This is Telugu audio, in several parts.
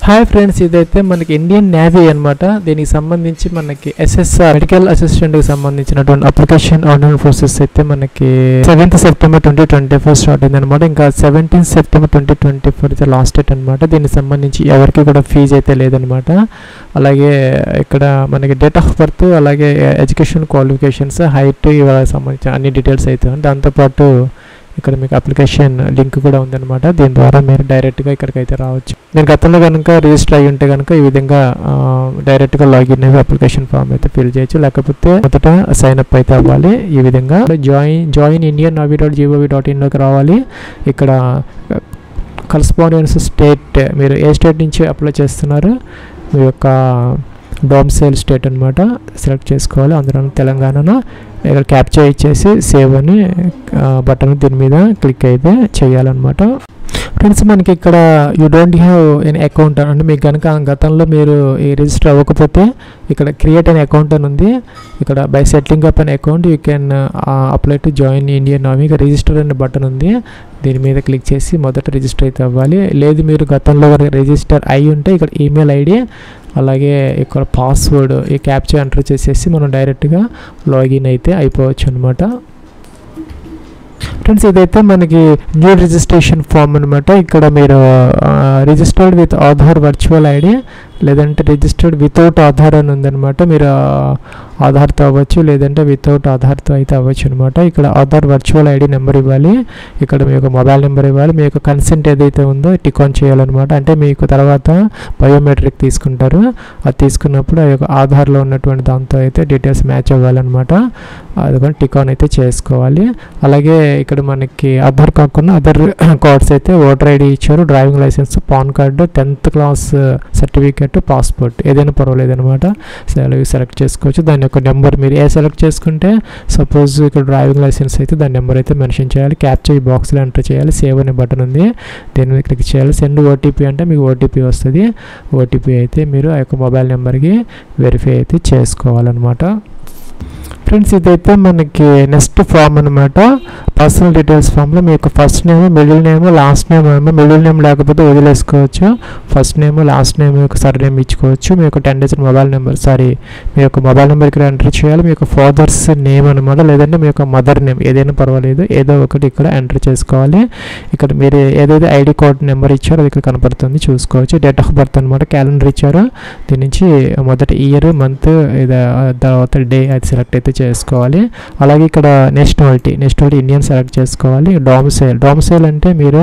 హాయ్ ఫ్రెండ్స్, ఇదైతే మనకి ఇండియన్ నేవీ అనమాట. దీనికి సంబంధించి మనకి SSR మెడికల్ అసిస్టెంట్కి సంబంధించినటువంటి అప్లికేషన్ ఆన్లైన్ ప్రాసెస్ అయితే మనకి 7th సెప్టెంబర్ 2024 స్టార్ట్ అయింది అనమాట. ఇంకా 17th సెప్టెంబర్ 2024 అయితే లాస్ట్ డేట్ అనమాట. దీనికి సంబంధించి ఎవరికి కూడా ఫీజు అయితే లేదనమాట. అలాగే ఇక్కడ మనకి డేట్ ఆఫ్ బర్త్, అలాగే ఎడ్యుకేషన్ క్వాలిఫికేషన్స్, హైట్, ఇవాళ సంబంధించిన అన్ని డీటెయిల్స్ అయితే దాంతోపాటు ఇక్కడ మీకు అప్లికేషన్ లింక్ కూడా ఉందన్నమాట. దీని ద్వారా మీరు డైరెక్ట్గా ఇక్కడికైతే రావచ్చు. మీరు గతంలో కనుక రిజిస్టర్ అయ్యి ఉంటే కనుక ఈ విధంగా డైరెక్ట్గా లాగిన్ అయ్యి అప్లికేషన్ ఫామ్ అయితే ఫిల్ చేయొచ్చు. లేకపోతే మొదట సైన్ అప్ అయితే అవ్వాలి. ఈ విధంగా జాయిన్ indiannavi.gov.in లోకి రావాలి. ఇక్కడ కరస్పాండెన్స్ స్టేట్, మీరు ఏ స్టేట్ నుంచి అప్లై చేస్తున్నారు, మీ యొక్క డొమిసైల్ స్టేట్ అనమాట సెలెక్ట్ చేసుకోవాలి. అందులో తెలంగాణ ఇక్కడ క్యాప్చర్ ఇచ్చేసి సేవ్ అని బటన్ దీని మీద క్లిక్ అయితే చేయాలన్నమాట. ఫ్రెండ్స్, మనకి ఇక్కడ you don't have an account అంటే మీకు కనుక గతంలో మీరు ఈ రిజిస్టర్ అవ్వకపోతే ఇక్కడ క్రియేట్ అనే అకౌంట్ అని ఉంది. ఇక్కడ by setting up an account you can apply to join Indian navy. ఇక్కడ రిజిస్టర్ అనే బటన్ ఉంది, దీని మీద క్లిక్ చేసి మొదట రిజిస్టర్ అయితే అవ్వాలి. లేదు మీరు గతంలో రిజిస్టర్ అయి ఉంటే ఇక్కడ ఈమెయిల్ ఐడి, అలాగే ఇక్కడ పాస్వర్డ్, ఈ క్యాప్చర్ ఎంటర్ చేసేసి మనం డైరెక్ట్గా లాగిన్ అయితే అయిపోవచ్చు అనమాట. ఫ్రెండ్స్, ఇదైతే మనకి న్యూ రిజిస్ట్రేషన్ ఫామ్ అనమాట. ఇక్కడ మీరు registered with Aadhaar virtual ID, లేదంటే రిజిస్టర్డ్ వితౌట్ ఆధార్ అని ఉందన్నమాట. మీరు ఆధార్తో అవ్వచ్చు, లేదంటే వితౌట్ ఆధార్తో అయితే అవ్వచ్చు అనమాట. ఇక్కడ ఆధార్ వర్చువల్ ఐడి నెంబర్ ఇవ్వాలి, ఇక్కడ మీ యొక్క మొబైల్ నెంబర్ ఇవ్వాలి, మీ యొక్క కన్సెంట్ ఏదైతే ఉందో టిక్ ఆన్ చేయాలన్నమాట. అంటే మీకు తర్వాత బయోమెట్రిక్ తీసుకుంటారు, అది తీసుకున్నప్పుడు ఆ యొక్క ఆధార్లో ఉన్నటువంటి దాంతో అయితే డీటెయిల్స్ మ్యాచ్ అవ్వాలన్నమాట. అది టిక్ ఆన్ అయితే చేసుకోవాలి. అలాగే ఇక్కడ మనకి ఆధార్ కాకుండా అదర్ కార్డ్స్ అయితే ఓటర్ ఐడి ఇచ్చారు, driving licence, PAN card, 10th class certificate, passport ఏదైనా పర్వాలేదు అనమాట. సెలెక్ట్ చేసుకోవచ్చు. దాని యొక్క నెంబర్ మీరు సెలెక్ట్ చేసుకుంటే, సపోజ్ ఇక్కడ డ్రైవింగ్ లైసెన్స్ అయితే దాని నెంబర్ అయితే మెన్షన్ చేయాలి. క్యాప్చర్ ఈ బాక్స్లో ఎంటర్ చేయాలి. సేవ్ అనే బటన్ ఉంది, దీని మీద క్లిక్ చేయాలి. సెండ్ ఓటీపీ అంటే మీకు ఓటీపీ వస్తుంది. ఓటీపీ అయితే మీరు ఆ యొక్క మొబైల్ నెంబర్కి వెరిఫై అయితే చేసుకోవాలన్నమాట. ఫ్రెండ్స్, ఇదైతే మనకి నెక్స్ట్ ఫామ్ అనమాట. పర్సనల్ డీటెయిల్స్ ఫామ్లో మీ యొక్క first name, middle name, last name ఏమో మిడిల్ నేమ్ లేకపోతే వదిలేసుకోవచ్చు. ఫస్ట్ నేమ్, లాస్ట్ నేమ్ యొక్క సర్ నేమ్ ఇచ్చుకోవచ్చు. మీ యొక్క 10 digit మొబైల్ నెంబర్, మీ యొక్క మొబైల్ నెంబర్ ఇక్కడ ఎంటర్ చేయాలి. మీ యొక్క ఫాదర్స్ నేమ్ అనమాట, లేదంటే మీ యొక్క మదర్ నేమ్ ఏదైనా పర్వాలేదు, ఏదో ఒకటి ఇక్కడ ఎంటర్ చేసుకోవాలి. ఇక్కడ మీరు ఏదైతే ఐడి కార్డ్ నెంబర్ ఇచ్చారో అది ఇక్కడ కనపడుతుంది, చూసుకోవచ్చు. డేట్ ఆఫ్ బర్త్ అనమాట, క్యాలెండర్ ఇచ్చారు, దీని నుంచి మొదటి ఇయర్, మంత్, తర్వాత డే అది సెలెక్ట్ అయితే చేసుకోవాలి. అలాగే ఇక్కడ నేషనాలిటీ ఇండియన్ సెలెక్ట్ చేసుకోవాలి. డొమిసైల్ అంటే మీరు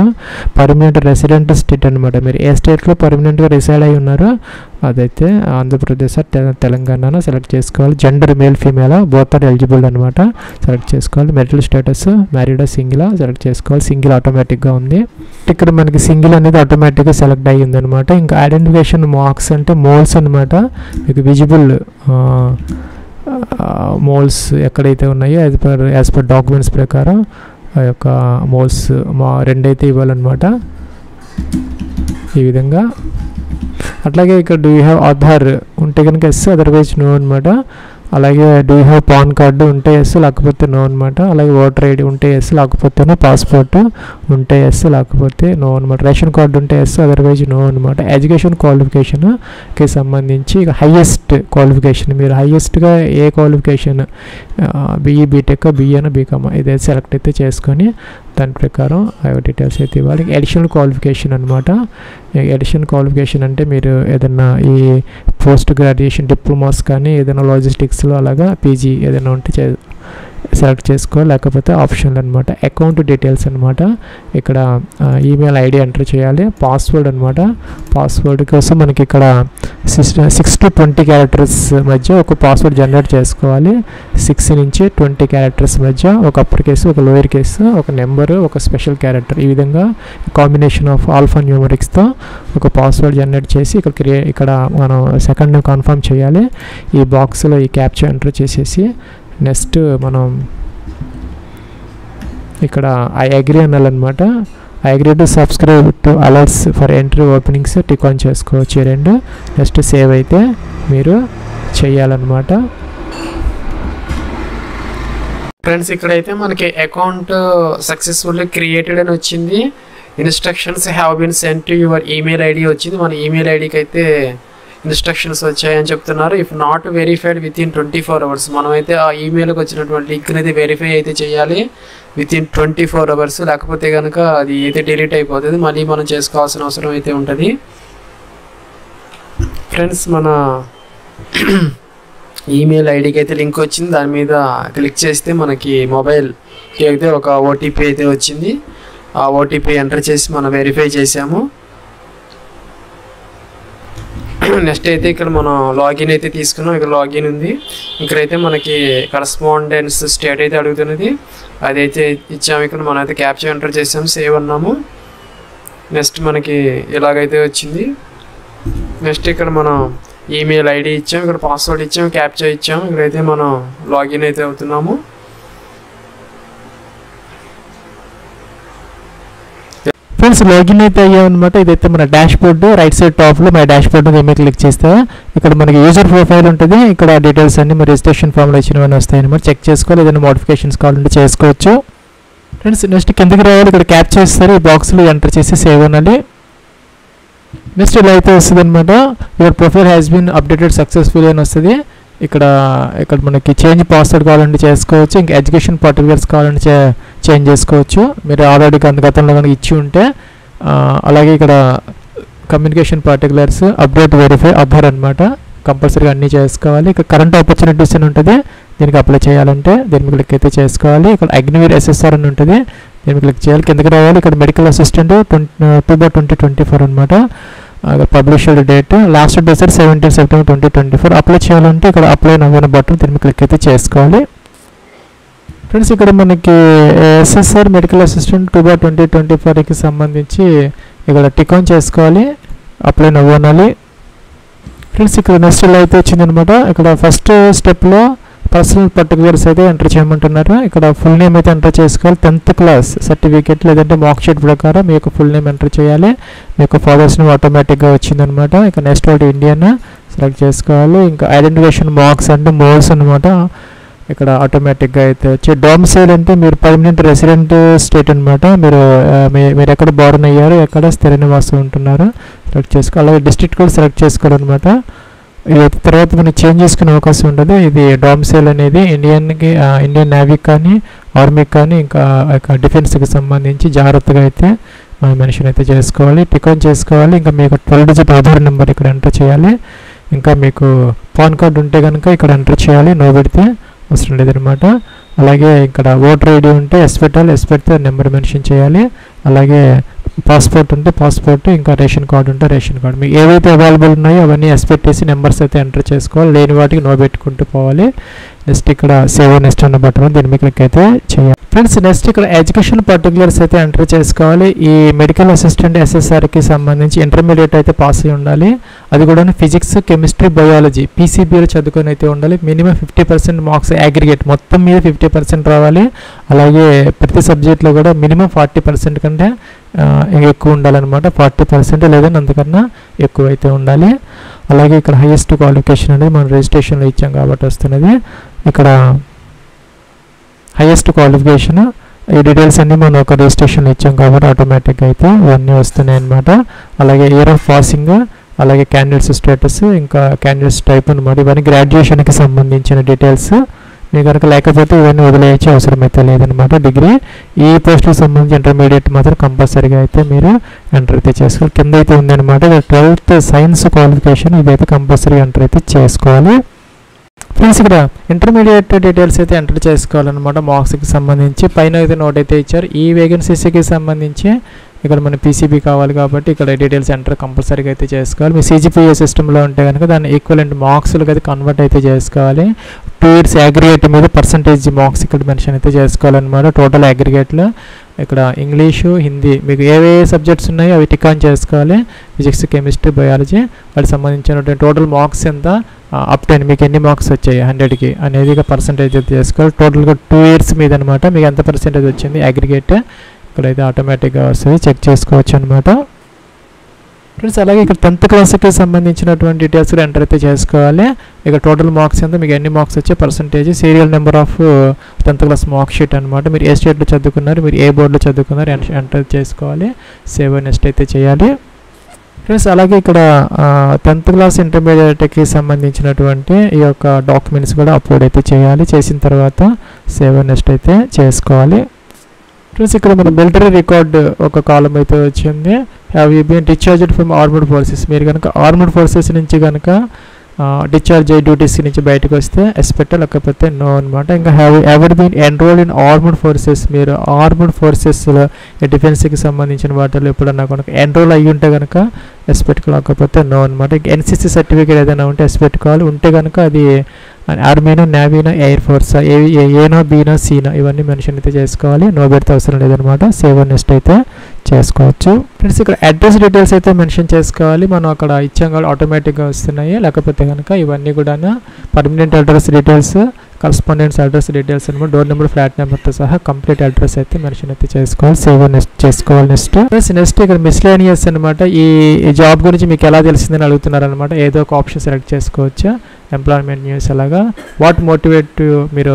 పర్మనెంట్ రెసిడెంట్ స్టేట్ అనమాట. మీరు ఏ స్టేట్లో పర్మనెంట్గా రిసైడ్ అయి ఉన్నారో అదైతే ఆంధ్రప్రదేశ్, తెలంగాణ సెలెక్ట్ చేసుకోవాలి. Gender male, female both are eligible అనమాట, సెలెక్ట్ చేసుకోవాలి. మెరిటల్ స్టేటస్ మ్యారీడా, సింగిల్ సెలెక్ట్ చేసుకోవాలి. సింగిల్ ఆటోమేటిక్గా ఉంది. ఇక్కడ మనకి సింగిల్ అనేది ఆటోమేటిక్గా సెలెక్ట్ అయ్యింది అనమాట. ఇంకా ఐడెంటిఫికేషన్ మార్క్స్ అంటే మోల్స్ అనమాట. మీకు విజిబుల్ మోల్స్ ఎక్కడైతే ఉన్నాయో యాజ్ పర్ డాక్యుమెంట్స్ ప్రకారం ఆ యొక్క మోల్స్ రెండైతే ఇవ్వాలన్నమాట, ఈ విధంగా. అట్లాగే ఇక్కడ డూ యూ హ్యావ్ ఆధార్ ఉంటే కనుక ఎస్, అదర్వైజ్ నో అనమాట. అలాగే do you have pan card ఉంటే ఎస్, లేకపోతే నో అనమాట. అలాగే ఓటర్ ఐడి ఉంటే ఎస్, లేకపోతే పాస్పోర్ట్ ఉంటే ఎస్, లేకపోతే నో అనమాట. రేషన్ కార్డు ఉంటే ఎస్, అదర్వైజ్ నో అనమాట. ఎడ్యుకేషన్ క్వాలిఫికేషన్కి సంబంధించి ఇక హైయెస్ట్ క్వాలిఫికేషన్, మీరు హైయెస్ట్గా ఏ క్వాలిఫికేషన్, బీఈ, బీటెక్, బీఏనా, బీకామా ఇదైతే సెలెక్ట్ అయితే చేసుకొని దాని ప్రకారం డీటెయిల్స్ అయితే ఇవ్వాలి. అడిషనల్ క్వాలిఫికేషన్ అనమాట. అడిషనల్ క్వాలిఫికేషన్ అంటే మీరు ఏదైనా ఈ పోస్ట్ గ్రాడ్యుయేషన్ డిప్లొమాస్ కానీ ఏదైనా లాజిస్టిక్స్లో అలాగా పీజీ ఏదైనా ఉంటే సెలెక్ట్ చేసుకో, లేకపోతే ఆప్షన్లు అనమాట. అకౌంట్ డీటెయిల్స్ అనమాట. ఇక్కడ ఈమెయిల్ ఐడి ఎంటర్ చేయాలి. పాస్వర్డ్ అనమాట. పాస్వర్డ్ కోసం మనకి ఇక్కడ 6 to 20 క్యారెక్టర్స్ మధ్య ఒక పాస్వర్డ్ జనరేట్ చేసుకోవాలి. 6 నుంచి 20 క్యారెక్టర్స్ మధ్య ఒక అప్పర్ కేసు, ఒక లోయర్ కేసు, ఒక నెంబరు, ఒక స్పెషల్ క్యారెక్టర్, ఈ విధంగా కాంబినేషన్ ఆఫ్ ఆల్ఫా న్యూమరిక్స్తో ఒక పాస్వర్డ్ జనరేట్ చేసి ఇక్కడ మనం సెకండ్ నేమ్ కన్ఫర్మ్ చేయాలి. ఈ బాక్స్లో ఈ క్యాప్చర్ ఎంటర్ చేసేసి నెక్స్ట్ మనం ఇక్కడ ఐ అగ్రీ అనాలన్నమాట. I agree to subscribe to alerts for entry openings tick on చేసుకోవచ్చు. రెండు నెక్స్ట్ సేవ్ అయితే మీరు చేయాలన్నమాట. ఫ్రెండ్స్, ఇక్కడైతే మనకి అకౌంట్ సక్సెస్ఫుల్లీ క్రియేటెడ్ అని వచ్చింది. Instructions have been send to your email ID వచ్చింది. మన ఈమెయిల్ ఐడికి అయితే ఇన్స్ట్రక్షన్స్ వచ్చాయని చెప్తున్నారు. If not verified with in 24 hours, మనమైతే ఆ ఈమెయిల్కి వచ్చినటువంటి లింక్ని అయితే వెరిఫై అయితే చేయాలి విత్ ఇన్ 24 hours. లేకపోతే కనుక అది అయితే డిలీట్ అయిపోతుంది, మళ్ళీ మనం చేసుకోవాల్సిన అవసరం అయితే ఉంటుంది. ఫ్రెండ్స్, మన ఈమెయిల్ ఐడికి అయితే లింక్ వచ్చింది, దాని మీద క్లిక్ చేస్తే మనకి మొబైల్కి అయితే ఒక ఓటీపీ అయితే వచ్చింది. ఆ ఓటీపీ ఎంటర్ చేసి మనం వెరిఫై చేసాము. నెక్స్ట్ అయితే ఇక్కడ మనం లాగిన్ అయితే తీసుకున్నాం. ఇక్కడ లాగిన్ ఉంది. ఇక్కడైతే మనకి కరస్పాండెన్స్ స్టేట్ అయితే అడుగుతున్నది, అదైతే ఇచ్చాము. ఇక్కడ మనం అయితే క్యాప్చా ఎంటర్ చేసాము, సేవ్ అన్నాము. నెక్స్ట్ మనకి ఇలాగైతే వచ్చింది. నెక్స్ట్ ఇక్కడ మనం ఈమెయిల్ ఐడి ఇచ్చాము, ఇక్కడ పాస్వర్డ్ ఇచ్చాము, క్యాప్చా ఇచ్చాము. ఇక్కడైతే మనం లాగిన్ అయితే అవుతున్నాము. ఫ్రెండ్స్, లాగిన్ అయితే అయ్యామన్నమాట. ఇదైతే మన డాష్ బోర్డ్ రైట్ సైడ్ టాప్లో మై డాష్ బోర్డ్ మీద క్లిక్ చేస్తే ఇక్కడ మనకి యూజర్ ప్రొఫైల్ ఉంటుంది. ఇక్కడ డీటెయిల్స్ అన్ని మరి రిజిస్ట్రేషన్ ఫామ్లో ఇచ్చినవన్నీ వస్తాయి అనమాట. చెక్ చేసుకోవాలి, ఏదైనా మోడిఫికేషన్స్ కావాలంటే చేసుకోవచ్చు. ఫ్రెండ్స్, నెక్స్ట్ కిందకి రావాలి. ఇక్కడ క్యాప్ చేస్తారు, ఈ బాక్స్లో ఎంటర్ చేసి సేవ్ అనాలి. నెక్స్ట్ ఇలా అయితే వస్తుంది అనమాట. Your profile has been updated successful అని వస్తుంది. ఇక్కడ మనకి చేంజ్ పాస్వర్డ్ కావాలంటే చేసుకోవచ్చు. ఇంకా ఎడ్యుకేషన్ పర్టికులర్స్ కావాలంటే చేంజ్ చేసుకోవచ్చు. మీరు ఆల్రెడీ గతంలో కనుక ఇచ్చి ఉంటే. అలాగే ఇక్కడ communication particulars, update, verify, Aadhaar అనమాట. కంపల్సరీగా అన్నీ చేసుకోవాలి. ఇక్కడ కరెంట్ ఆపర్చునిటీస్ అని ఉంటుంది, దీనికి అప్లై చేయాలంటే దీనికి క్లిక్ అయితే చేసుకోవాలి. ఇక్కడ అగ్నివీర్ SSR అని ఉంటుంది, దీనికి క్లిక్ చేయాలి. కిందకి రావాలి. ఇక్కడ మెడికల్ అసిస్టెంట్ 2/2024 అనమాట. Published date, last date 17 September 2024. Apply చేయాలంటే ఇక్కడ అప్లై నవ్వున బటన్, దీన్ని క్లిక్ అయితే చేసుకోవాలి. ఫ్రెండ్స్, ఇక్కడ మనకి SSR మెడికల్ అసిస్టెంట్ 2/2024కి సంబంధించి ఇక్కడ టిక్ ఆన్ చేసుకోవాలి, అప్లై నవ్వనాలి. ఫ్రెండ్స్, ఇక్కడ నెక్స్ట్ ఇలా అయితే వచ్చిందనమాట. ఇక్కడ ఫస్ట్ స్టెప్లో పర్సనల్ పర్టికులర్స్ అయితే ఎంటర్ చేయమంటున్నారు. ఇక్కడ ఫుల్ నేమ్ అయితే ఎంటర్ చేసుకోవాలి. 10th క్లాస్ సర్టిఫికేట్ లేదంటే మార్క్ షీట్ ప్రకారం మీ యొక్క ఫుల్ నేమ్ ఎంటర్ చేయాలి. మీ యొక్క ఫాదర్స్ నేమ్ ఆటోమేటిక్గా వచ్చిందనమాట. ఇక నెక్స్ట్ ఒకటి ఇండియన్ సెలెక్ట్ చేసుకోవాలి. ఇంకా ఐడెంటిఫికేషన్ మార్క్స్ అంటే మోల్స్ అనమాట. ఇక్కడ ఆటోమేటిక్గా అయితే వచ్చి డొమిసైల్ అంటే మీరు పర్మనెంట్ రెసిడెంట్ స్టేట్ అనమాట. మీరు ఎక్కడ బార్న్ అయ్యారు, ఎక్కడ స్థిర నివాసం ఉంటున్నారు సెలెక్ట్ చేసుకోవాలి. అలాగే డిస్ట్రిక్ట్ కూడా సెలెక్ట్ చేసుకోవాలన్నమాట. ఇది తర్వాత మనం చేంజ్ చేసుకునే అవకాశం ఉంటుంది. ఇది డొమిసైల్ అనేది ఇండియన్ నేవీకి కానీ ఆర్మీకి కానీ ఇంకా డిఫెన్స్కి సంబంధించి జాగ్రత్తగా అయితే మనం మెన్షన్ అయితే చేసుకోవాలి, టిక్ ఆన్ చేసుకోవాలి. ఇంకా మీకు 12 digit ఆధార్ నెంబర్ ఇక్కడ ఎంటర్ చేయాలి. ఇంకా మీకు పాన్ కార్డు ఉంటే కనుక ఇక్కడ ఎంటర్ చేయాలి, నో పెడితే అవసరం లేదనమాట. అలాగే ఇక్కడ ఓటర్ ఐడి ఉంటే ఎస్ పెడితే నెంబర్ మెన్షన్ చేయాలి. అలాగే పాస్పోర్ట్ ఉంటే పాస్పోర్ట్, ఇంకా రేషన్ కార్డు ఉంటే రేషన్ కార్డు, మీకు ఏవైతే అవైలబుల్ ఉన్నాయో అవన్నీ ఎస్ పెట్టేసి నెంబర్స్ అయితే ఎంటర్ చేసుకోవాలి. లేని వాటికి నో పెట్టుకుంటూ పోవాలి. నెక్స్ట్ ఇక్కడ సేవ్ నెక్స్ట్ అన్న బటన్, దీని మీద క్లిక్ అయితే చేయాలి. ఫ్రెండ్స్, నెక్స్ట్ ఇక్కడ ఎడ్యుకేషన్ పర్టికులర్స్ అయితే ఎంటర్ చేసుకోవాలి. ఈ మెడికల్ అసిస్టెంట్ SSRకి సంబంధించి ఇంటర్మీడియట్ అయితే పాస్ అయి ఉండాలి. అది కూడా ఫిజిక్స్, కెమిస్ట్రీ, బయాలజీ PCBలో చదువుకొని అయితే ఉండాలి. మినిమం 50% మార్క్స్ అగ్రిగేట్ మొత్తం మీద 50% రావాలి. అలాగే ప్రతి సబ్జెక్ట్లో కూడా మినిమం 40% కంటే ఎక్కువ ఉండాలన్నమాట. 40% లేదని అంతకన్నా ఎక్కువ అయితే ఉండాలి. అలాగే ఇక్కడ హైయెస్ట్ క్వాలిఫికేషన్ అనేది మనం రిజిస్ట్రేషన్లో ఇచ్చాం కాబట్టి వస్తున్నది. ఇక్కడ హైయెస్ట్ క్వాలిఫికేషన్, ఈ డీటెయిల్స్ అన్నీ మనం ఒక రిజిస్ట్రేషన్లో ఇచ్చాం కాబట్టి ఆటోమేటిక్గా అయితే ఇవన్నీ వస్తున్నాయి అన్నమాట. అలాగే ఇయర్ ఆఫ్ పాసింగ్, అలాగే క్యాండిడేట్స్ స్టేటస్, ఇంకా క్యాండిడేట్స్ టైప్ అనమాట. ఇవన్నీ గ్రాడ్యుయేషన్కి సంబంధించిన డీటెయిల్స్. మీకు కనుక లేకపోతే ఇవన్నీ వదిలేయచ్చే అవసరం అయితే లేదనమాట. డిగ్రీ ఈ పోస్టులకు సంబంధించి ఇంటర్మీడియట్ మాత్రం కంపల్సరీగా అయితే మీరు ఎంటర్ అయితే చేసుకోవాలి. కింద అయితే ఉందన్నమాట 12th సైన్స్ క్వాలిఫికేషన్, ఇదైతే కంపల్సరీగా ఎంటర్ అయితే చేసుకోవాలి. ఫ్రెండ్స్, ఇక్కడ ఇంటర్మీడియట్ డీటెయిల్స్ అయితే ఎంటర్ చేసుకోవాలన్నమాట. మార్క్స్కి సంబంధించి పైన అయితే నోట్ అయితే ఇచ్చారు. ఈ వేకెన్సీస్కి సంబంధించి ఇక్కడ మన PCB కావాలి కాబట్టి ఇక్కడ డీటెయిల్స్ ఎంటర్ కంపల్సరీగా అయితే చేసుకోవాలి. మీ CGPA సిస్టంలో ఉంటే కనుక దాన్ని ఈక్వలెంట్ మార్క్స్లకు అయితే కన్వర్ట్ అయితే చేసుకోవాలి. 2 years అగ్రిగేట్ మీద పర్సంటేజ్ మార్క్స్ ఇక్కడ మెన్షన్ అయితే చేసుకోవాలన్నమాట. టోటల్ అగ్రిగేట్లో ఇక్కడ ఇంగ్లీషు, హిందీ మీకు ఏవే సబ్జెక్ట్స్ ఉన్నాయో అవి టిక్ ఆన్ చేసుకోవాలి. ఫిజిక్స్, కెమిస్ట్రీ, బయాలజీ వాటికి సంబంధించిన టోటల్ మార్క్స్ ఎంత అప్ 10 మీకు ఎన్ని మార్క్స్ వచ్చాయి 100కి అనేది ఇక పర్సంటేజ్ అయితే చేసుకోవాలి. టోటల్గా 2 years మీద అనమాట. మీకు ఎంత పర్సెంటేజ్ వచ్చింది అగ్రిగేట్ ఇక్కడైతే ఆటోమేటిక్గా వస్తుంది, చెక్ చేసుకోవచ్చు అనమాట. ఫ్రెండ్స్ అలాగే ఇక్కడ 10th క్లాస్కి సంబంధించినటువంటి డీటెయిల్స్ కూడా ఎంటర్ అయితే చేసుకోవాలి. ఇక టోటల్ మార్క్స్ ఎంత, మీకు ఎన్ని మార్క్స్ వచ్చే percentage, serial number of 10th class mark sheet అనమాట. మీరు ఏ స్టేట్లో చదువుకున్నారు, మీరు ఏ బోర్డులో చదువుకున్నారు ఎంటర్ చేసుకోవాలి. సేవ్ నెక్స్ట్ అయితే చేయాలి. ఫ్రెండ్స్ అలాగే ఇక్కడ 10th క్లాస్ ఇంటర్మీడియట్కి సంబంధించినటువంటి ఈ యొక్క డాక్యుమెంట్స్ కూడా అప్లోడ్ అయితే చేయాలి. చేసిన తర్వాత సేవ్ నెక్స్ట్ అయితే చేసుకోవాలి. ఫ్రెండ్స్ ఇక్కడ మన మిలిటరీ రికార్డ్ ఒక కాలం అయితే వచ్చింది. Have you been discharged from armed forces. మీరు కనుక ఆర్మ్డ్ ఫోర్సెస్ నుంచి కనుక డిశ్చార్జ్ అయ్యి డ్యూటీస్ నుంచి బయటకు వస్తే ఎస్ పెట్టాలి, లేకపోతే నో అనమాట. ఇంకా have ever been enrolled in armed forces. మీరు ఆర్మ్డ్ ఫోర్సెస్లో డిఫెన్స్కి సంబంధించిన వాటిలో ఎప్పుడన్నా కనుక ఎన్రోల్ అయ్యి ఉంటే కనుక ఎస్ పెట్టుకోవాలి, లేకపోతే నో అనమాట. ఇంకా ఎన్సీసీ సర్టిఫికేట్ ఏదైనా ఉంటే ఎస్ పెట్టుకోవాలి. ఉంటే కనుక అది ఆర్మీనో, నేవీనో, ఎయిర్ ఫోర్స్, ఏనో, బీనో, సీనో ఇవన్నీ మెన్షన్ అయితే చేసుకోవాలి. నో పెడితే అవసరం లేదనమాట. సేవ్ నెక్స్ట్ అయితే చేసుకోవచ్చు. ఫ్రెండ్స్ ఇక్కడ అడ్రస్ డీటెయిల్స్ అయితే మెన్షన్ చేసుకోవాలి. మనం అక్కడ ఇచ్చాం కాబట్టి ఆటోమేటిక్గా వస్తున్నాయి. లేకపోతే కనుక ఇవన్నీ కూడా permanent address details, correspondence address details అనమాట. డోర్ నెంబర్, ఫ్లాట్ నెంబర్తో సహా కంప్లీట్ అడ్రస్ అయితే మెన్షన్ అయితే చేసుకోవాలి. సేవ్ నెక్స్ట్ చేసుకోవాలి. నెక్స్ట్ ఇక్కడ మిస్లేనియస్ అనమాట. ఈ జాబ్ గురించి మీకు ఎలా తెలిసిందని అడుగుతున్నారు అనమాట. ఏదో ఒక ఆప్షన్ సెలెక్ట్ చేసుకోవచ్చు. ఎంప్లాయ్మెంట్ న్యూస్ అలాగా. వాట్ మోటివేట్ మీరు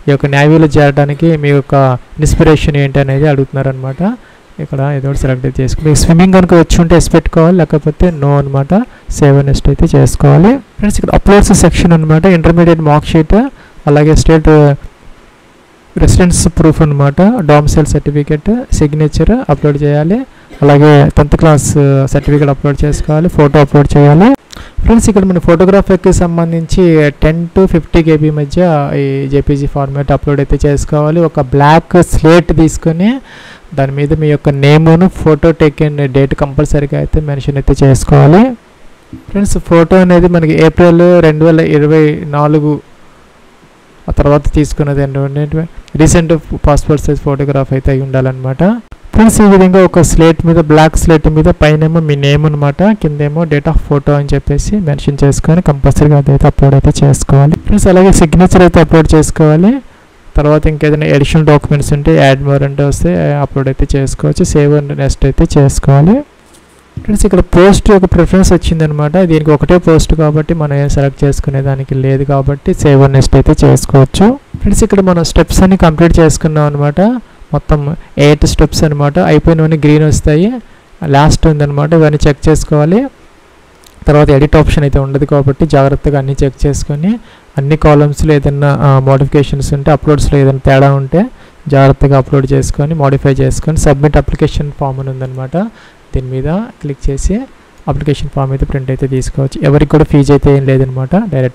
ఈ యొక్క నేవీలో చేరడానికి మీ యొక్క ఇన్స్పిరేషన్ ఏంటి అనేది అడుగుతున్నారు అనమాట. ఇక్కడ ఏదో ఒకటి సెలెక్ట్ అయితే చేసుకోవాలి. మీకు స్విమ్మింగ్ కనుక వచ్చి ఉంటే ఎస్ పెట్టుకోవాలి, లేకపోతే నో అనమాట. సేవ్ నెక్స్ట్ అయితే చేసుకోవాలి. ఫ్రెండ్స్ ఇక్కడ అప్లోడ్స్ సెక్షన్ అనమాట. ఇంటర్మీడియట్ మార్క్ షీట్, అలాగే స్టేట్ రెసిడెన్స్ ప్రూఫ్ అనమాట, డామిసైల్ సర్టిఫికేట్, సిగ్నేచర్ అప్లోడ్ చేయాలి. అలాగే 10th క్లాస్ సర్టిఫికేట్ అప్లోడ్ చేసుకోవాలి. ఫోటో అప్లోడ్ చేయాలి. ఫ్రెండ్స్ ఇక్కడ మన ఫోటోగ్రాఫర్కి సంబంధించి 10 to 50 KB మధ్య ఈ జేపీజీ ఫార్మాట్ అప్లోడ్ అయితే చేసుకోవాలి. ఒక బ్లాక్ స్లేట్ తీసుకొని దాని మీద మీ యొక్క నేమును, ఫోటో టేకెన్ డేట్ కంపల్సరీగా అయితే మెన్షన్ అయితే చేసుకోవాలి. ఫ్రెండ్స్ ఫోటో అనేది మనకి ఏప్రిల్ 2024 ఆ తర్వాత తీసుకున్నది ఏంటంటే రీసెంట్ పాస్పోర్ట్ సైజ్ ఫోటోగ్రాఫ్ అయితే అయి ఉండాలన్నమాట. ఫ్రెండ్స్ ఈ విధంగా ఒక స్లేట్ మీద, బ్లాక్ స్లేట్ మీద పైనేమో మీ నేమ్ అనమాట, కిందేమో డేట్ ఆఫ్ ఫోటో అని చెప్పేసి మెన్షన్ చేసుకొని కంపల్సరీగా అదైతే అప్లోడ్ అయితే చేసుకోవాలి. ఫ్రెండ్స్ అలాగే సిగ్నేచర్ అయితే అప్లోడ్ చేసుకోవాలి. తర్వాత ఇంకేదైనా ఎడిషనల్ డాక్యుమెంట్స్ ఉంటే యాడ్ మోర్ అంటే వస్తే అప్లోడ్ అయితే చేసుకోవచ్చు. సేవ్ నెక్స్ట్ అయితే చేసుకోవాలి. ఫ్రెండ్స్ ఇక్కడ పోస్ట్ యొక్క ప్రిఫరెన్స్ వచ్చిందనమాట. దీనికి ఒకటే పోస్ట్ కాబట్టి మనం ఏం సెలెక్ట్ చేసుకునే దానికి లేదు కాబట్టి సేవ్ నెక్స్ట్ అయితే చేసుకోవచ్చు. ఫ్రెండ్స్ ఇక్కడ మనం స్టెప్స్ అన్ని కంప్లీట్ చేసుకున్నాం అనమాట. మొత్తం 8 స్టెప్స్ అనమాట. అయిపోయినవన్నీ గ్రీన్ వస్తాయి, లాస్ట్ ఉందన్నమాట. ఇవన్నీ చెక్ చేసుకోవాలి. తర్వాత ఎడిట్ ఆప్షన్ అయితే ఉండదు కాబట్టి జాగ్రత్తగా అన్నీ చెక్ చేసుకొని అన్ని కాలమ్స్లో ఏదైనా మోడిఫికేషన్స్ ఉంటే, అప్లోడ్స్లో ఏదైనా తేడా ఉంటే జాగ్రత్తగా అప్లోడ్ చేసుకొని మోడిఫై చేసుకొని సబ్మిట్ అప్లికేషన్ ఫామ్ అని ఉందన్నమాట. దీని మీద క్లిక్ చేసి అప్లికేషన్ ఫామ్ అయితే ప్రింట్ అయితే తీసుకోవచ్చు. ఎవరికి కూడా ఫీజు అయితే ఏం లేదనమాట. డైరెక్ట్